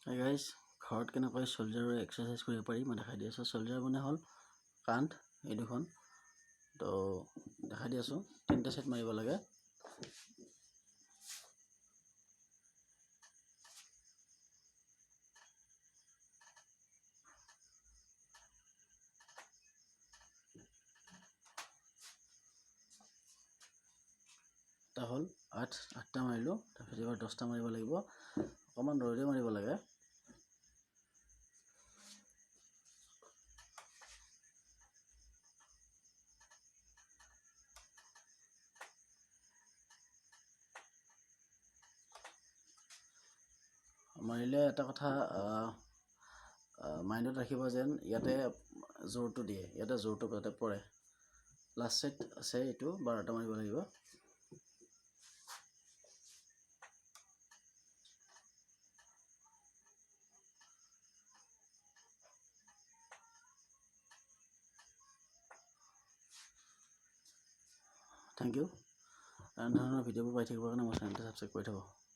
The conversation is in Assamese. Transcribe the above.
Hey guys, ঘৰত কেনেকৈ শোল্ডাৰৰ এক্সাৰসাইজ কৰিব পাৰি মই দেখাই দি আছোঁ। শোল্ডাৰ মানে হ'ল কান্ধ এই দুখন। তো দেখাই দি আছোঁ। 3টা সেট মাৰিব লাগে। এটা হ'ল 8টা মাৰিলোঁ। তাৰপিছত এবাৰ 10টা মাৰিব লাগিব। অকণমান ৰৈৰে মাৰিব লাগে। মাৰিলে এটা কথা মাইণ্ডত ৰাখিব যেন ইয়াতে জোৰটো দিয়ে, ইয়াতে জোৰটো যাতে পৰে। লাষ্ট সেট আছে এইটো 12টা মাৰিব লাগিব। Thank you. এনেধৰণৰ ভিডিঅ'বোৰ পাই থাকিবৰ কাৰণে মোৰ চেনেলটো ছাবস্ক্ৰাইব কৰি থ'ব।